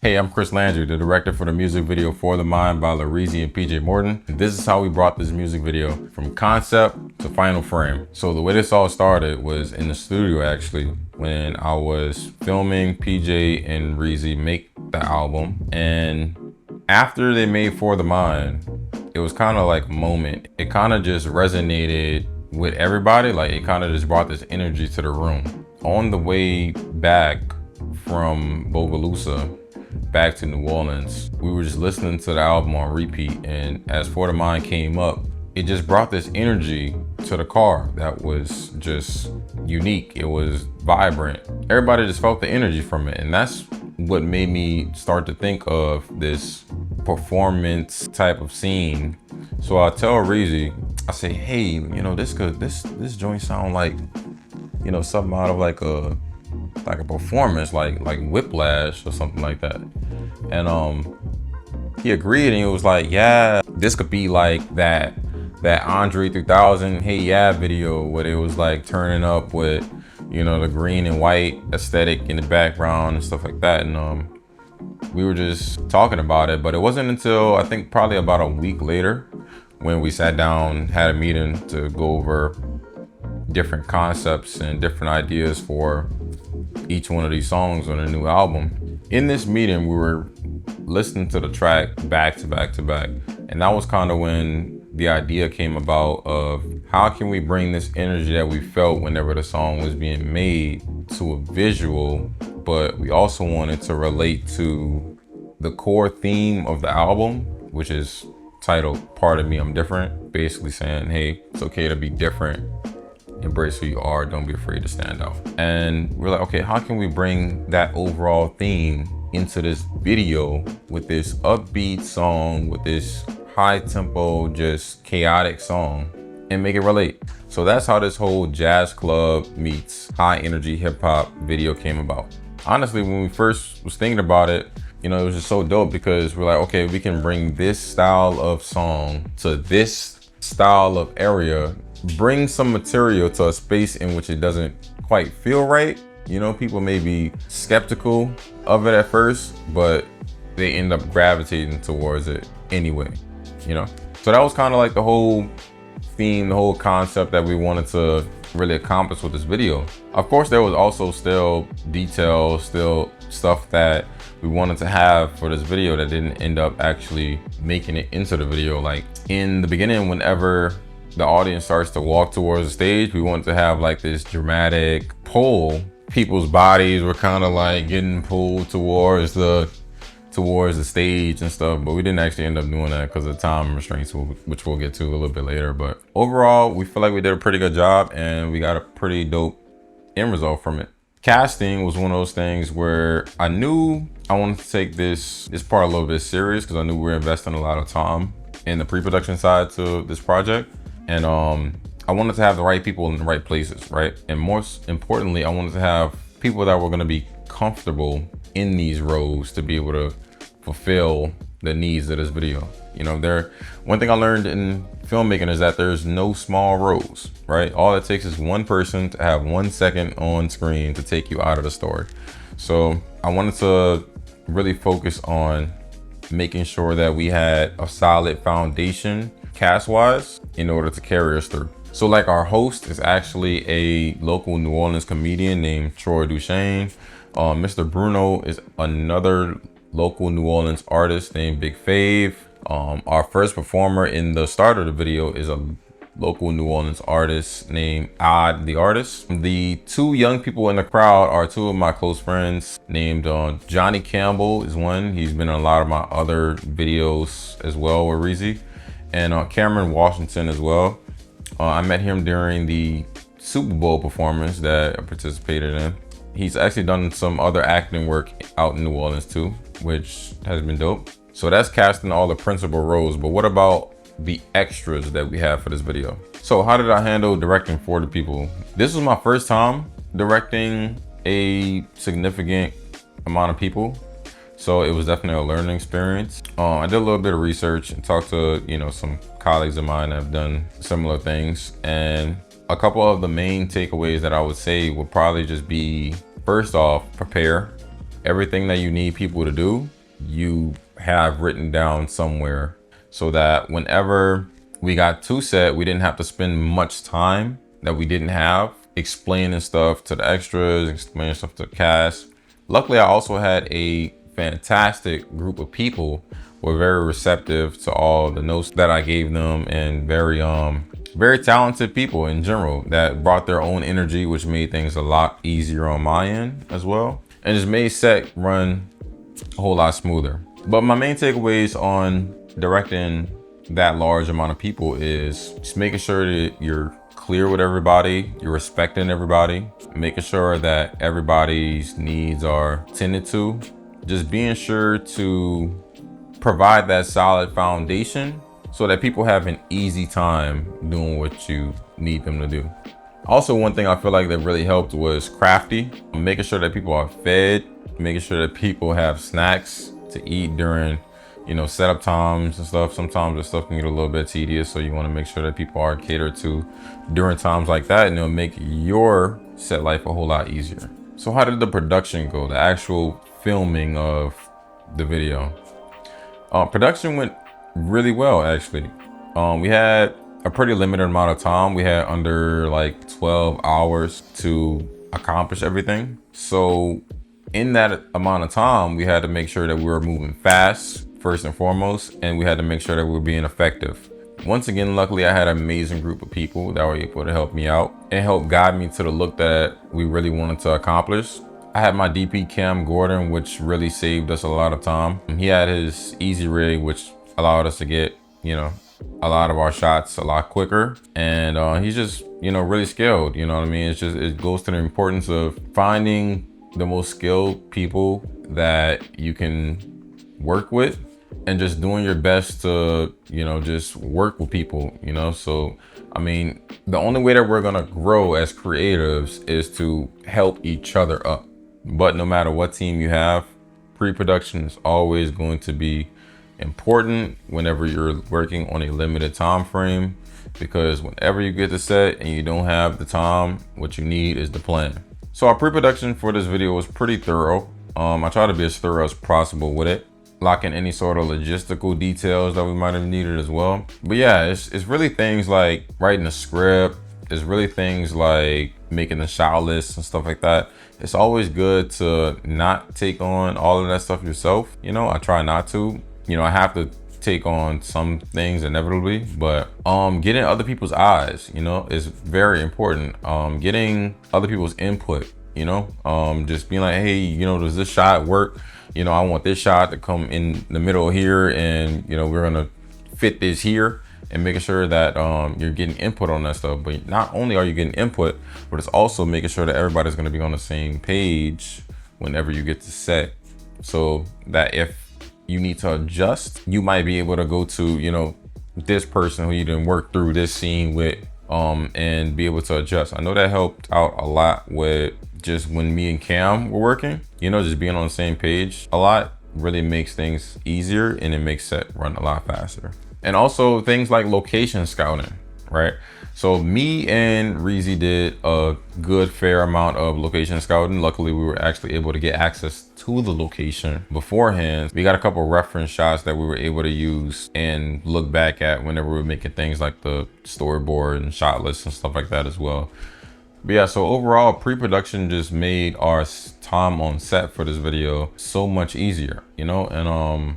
Hey, I'm Landry, the director for the music video For the Mind by LaReezy and PJ Morton. And this is how we brought this music video from concept to final frame. So the way this all started was in the studio actually, when I was filming PJ and Reezy make the album. And after they made For the Mind, it was kind of like a moment. It kind of just resonated with everybody. Like it kind of just brought this energy to the room. On the way back from Bogalusa, back to New Orleans, we were just listening to the album on repeat, and as For the Mind came up, it just brought this energy to the car that was just unique. It was vibrant. Everybody just felt the energy from it, and that's what made me start to think of this performance type of scene. So I tell Reezy, I say, hey, this joint sound like, something out of like a performance, like Whiplash or something like that. And he agreed, and he was like, yeah, this could be like that Andre 3000 Hey Yeah video where it was like turning up with, the green and white aesthetic in the background and stuff like that. And we were just talking about it, but it wasn't until I think probably about a week later when we sat down, had a meeting to go over different concepts and different ideas for each one of these songs on a new album. In this meeting, we were listening to the track back to back to back. And that was kind of when the idea came about of how can we bring this energy that we felt whenever the song was being made to a visual, but we also wanted to relate to the core theme of the album, which is titled Part of Me, I'm Different. Basically saying, hey, it's okay to be different. Embrace who you are, don't be afraid to stand out. And we're like, okay, how can we bring that overall theme into this video with this upbeat song, with this high tempo, just chaotic song, and make it relate? So that's how this whole jazz club meets high energy hip hop video came about. Honestly, when we first was thinking about it, it was just so dope because we're like, okay, we can bring this style of song to this style of area, bring some material to a space in which it doesn't quite feel right. People may be skeptical of it at first, but they end up gravitating towards it anyway, So that was kind of like the whole theme, the whole concept that we wanted to really accomplish with this video. Of course, there was also still details, still stuff that we wanted to have for this video that didn't end up actually making it into the video. Like in the beginning, whenever the audience starts to walk towards the stage, we want to have like this dramatic pull. People's bodies were kind of like getting pulled towards the stage and stuff, but we didn't actually end up doing that because of time restraints, which we'll get to a little bit later. But overall, we feel like we did a pretty good job and we got a pretty dope end result from it. Casting was one of those things where I knew I wanted to take this part a little bit serious because I knew we were investing a lot of time in the pre-production side to this project. And I wanted to have the right people in the right places, right? And most importantly, I wanted to have people that were going to be comfortable in these roles to be able to fulfill the needs of this video. One thing I learned in filmmaking is that there's no small roles, right? All it takes is one person to have 1 second on screen to take you out of the story. So I wanted to really focus on making sure that we had a solid foundation cast-wise in order to carry us through. So like our host is actually a local New Orleans comedian named Troy Duchesne. Mr. Bruno is another local New Orleans artist named Big Fave. Our first performer in the start of the video is a local New Orleans artist named Odd the Artist. The two young people in the crowd are two of my close friends named Johnny Campbell is one. He's been in a lot of my other videos as well with Reezy. And Cameron Washington as well. I met him during the Super Bowl performance that I participated in. He's actually done some other acting work out in New Orleans too, which has been dope. So that's casting all the principal roles, but what about the extras that we have for this video? So how did I handle directing 40 people? This was my first time directing a significant amount of people. So it was definitely a learning experience. I did a little bit of research and talked to, some colleagues of mine that have done similar things. And a couple of the main takeaways that I would say would probably just be, first off, prepare. everything that you need people to do, you have written down somewhere, so that whenever we got to set, we didn't have to spend much time that we didn't have explaining stuff to the extras, explaining stuff to the cast. Luckily, I also had a fantastic group of people who were very receptive to all the notes that I gave them, and very talented people in general that brought their own energy, which made things a lot easier on my end as well, and just made set run a whole lot smoother. But my main takeaways on directing that large amount of people is just making sure that you're clear with everybody, you're respecting everybody, making sure that everybody's needs are tended to, just being sure to provide that solid foundation so that people have an easy time doing what you need them to do. Also, one thing I feel like that really helped was crafty, making sure that people are fed, making sure that people have snacks to eat during, setup times and stuff. Sometimes the stuff can get a little bit tedious, so you want to make sure that people are catered to during times like that, and it'll make your set life a whole lot easier. So how did the production go? The actual filming of the video. Production went really well, actually. We had a pretty limited amount of time. We had under like 12 hours to accomplish everything. So in that amount of time, we had to make sure that we were moving fast, first and foremost, and we had to make sure that we were being effective. Once again, luckily, I had an amazing group of people that were able to help me out and help guide me to the look that we really wanted to accomplish. I had my DP Cam Gordon, which really saved us a lot of time. He had his Easy Rig, which allowed us to get, a lot of our shots a lot quicker. And he's just, really skilled, you know what I mean? It goes to the importance of finding the most skilled people that you can work with and just doing your best to, just work with people, So, I mean, the only way that we're gonna grow as creatives is to help each other up. But no matter what team you have, pre-production is always going to be important whenever you're working on a limited time frame, because whenever you get to set and you don't have the time, what you need is the plan. So our pre-production for this video was pretty thorough. I try to be as thorough as possible with it, locking any sort of logistical details that we might have needed as well. But yeah, it's really things like writing a script. It's really things like making the shot list and stuff like that. It's always good to not take on all of that stuff yourself. I try not to. I have to take on some things inevitably, but getting other people's eyes, is very important. Getting other people's input, just being like, hey, does this shot work? I want this shot to come in the middle here, and we're gonna fit this here, and making sure that you're getting input on that stuff. But not only are you getting input, but it's also making sure that everybody's gonna be on the same page whenever you get to set, so that if you need to adjust, you might be able to go to, this person who you didn't work through this scene with, and be able to adjust. I know that helped out a lot with just when me and Cam were working, just being on the same page a lot really makes things easier, and it makes set run a lot faster. And also things like location scouting, right? So me and LaReezy did a good fair amount of location scouting. Luckily, we were actually able to get access to the location beforehand. We got a couple reference shots that we were able to use and look back at whenever we were making things like the storyboard and shot lists and stuff like that as well. But yeah, so overall, pre-production just made our time on set for this video so much easier, and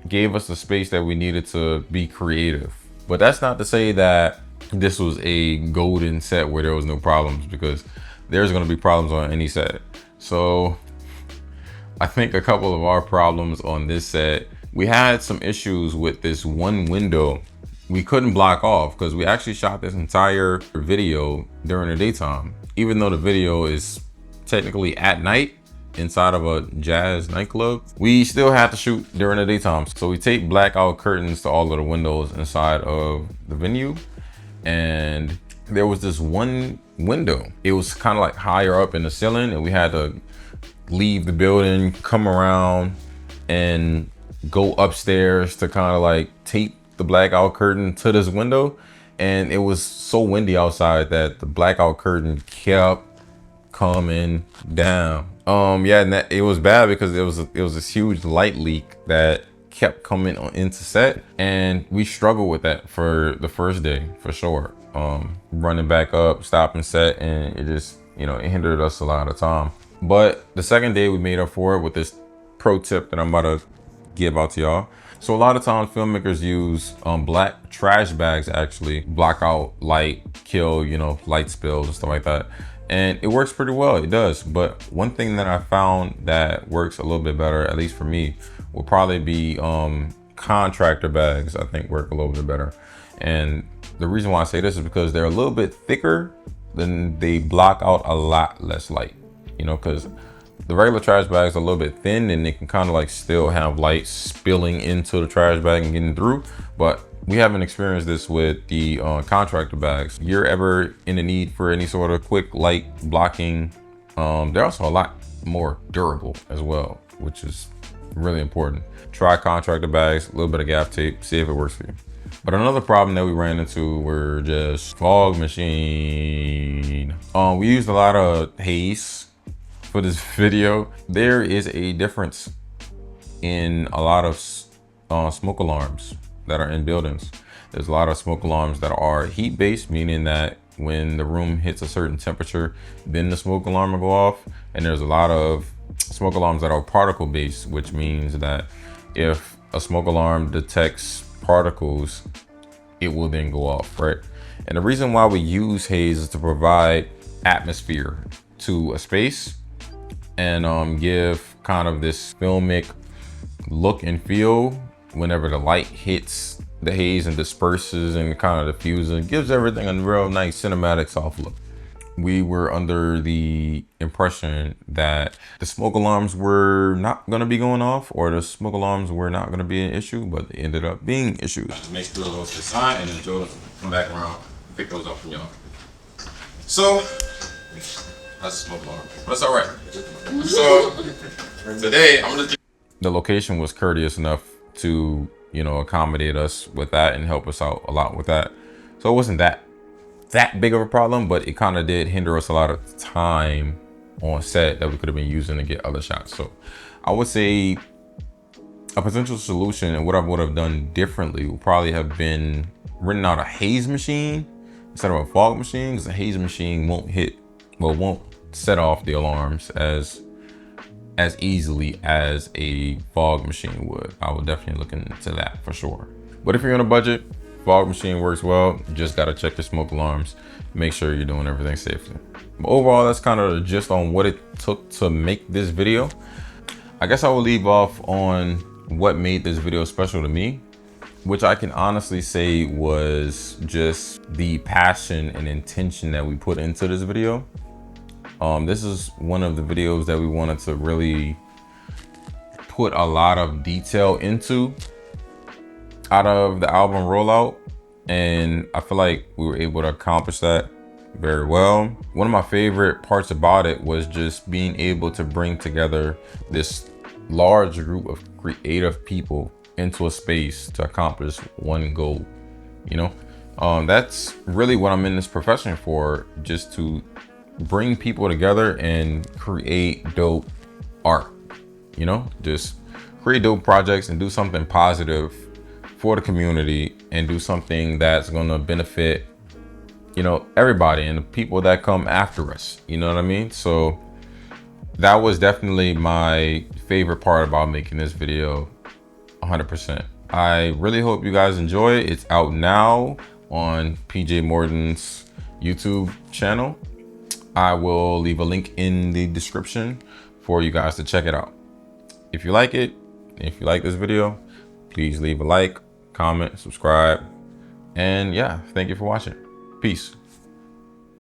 gave us the space that we needed to be creative. But that's not to say that this was a golden set where there was no problems, because there's going to be problems on any set. So I think a couple of our problems on this set, we had some issues with this one window we couldn't block off, because we actually shot this entire video during the daytime, even though the video is technically at night inside of a jazz nightclub. We still had to shoot during the daytime, so we taped blackout curtains to all of the windows inside of the venue. And there was this one window, it was kind of like higher up in the ceiling, and we had to leave the building, come around and go upstairs to kind of like tape the blackout curtain to this window. And it was so windy outside that the blackout curtain kept coming down. Yeah, and it was bad because it was this huge light leak that kept coming into set, and we struggled with that for the first day for sure. Running back up, stopping set, and it just, you know, it hindered us a lot of time. But the second day we made up for it with this pro tip that I'm about to give out to y'all. So a lot of times filmmakers use black trash bags to actually block out light, kill, you know, light spills and stuff like that. And it works pretty well, it does. But one thing that I found that works a little bit better, at least for me, will probably be contractor bags. I think work a little bit better. And the reason why I say this is because they're a little bit thicker, then they block out a lot less light, you know, because the regular trash bags are a little bit thin and they can kind of like still have light spilling into the trash bag and getting through. But we haven't experienced this with the contractor bags. If you're ever in the need for any sort of quick light blocking, they're also a lot more durable as well, which is really important. Try contractor bags, a little bit of gaff tape, see if it works for you. But another problem that we ran into were just fog machine. We used a lot of haze for this video. There is a difference in a lot of smoke alarms that are in buildings. There's a lot of smoke alarms that are heat based, meaning that when the room hits a certain temperature, then the smoke alarm will go off. And there's a lot of smoke alarms that are particle based, which means that if a smoke alarm detects particles, it will then go off, right? And the reason why we use haze is to provide atmosphere to a space and give kind of this filmic look and feel whenever the light hits the haze and disperses and kind of diffuses. It gives everything a real nice cinematic soft look. We were under the impression that the smoke alarms were not gonna be going off, or the smoke alarms were not gonna be an issue, but they ended up being issues. Just make sure those to the side, and then Joe come back around and pick those up from y'all. So that's a smoke alarm, but it's all right. So today I'm gonna. The location was courteous enough to, you know, accommodate us with that and help us out a lot with that. So it wasn't that big of a problem, but it kind of did hinder us a lot of time on set that we could have been using to get other shots. So I would say a potential solution and what I would have done differently would probably have been renting out a haze machine instead of a fog machine, because a haze machine won't set off the alarms as easily as a fog machine would. I would definitely look into that for sure. But if you're on a budget, fog machine works well. You just gotta check your smoke alarms, make sure you're doing everything safely. But overall, that's kind of just on what it took to make this video. I guess I will leave off on what made this video special to me, which I can honestly say was just the passion and intention that we put into this video. This is one of the videos that we wanted to really put a lot of detail into out of the album rollout, and I feel like we were able to accomplish that very well. One of my favorite parts about it was just being able to bring together this large group of creative people into a space to accomplish one goal. You know, that's really what I'm in this profession for, just to bring people together and create dope art, you know, just create dope projects and do something positive for the community and do something that's going to benefit, you know, everybody and the people that come after us, you know what I mean? So that was definitely my favorite part about making this video, 100%. I really hope you guys enjoy it. It's out now on PJ Morton's YouTube channel. I will leave a link in the description for you guys to check it out. If you like it, if you like this video, please leave a like, comment, subscribe, and yeah, thank you for watching. Peace.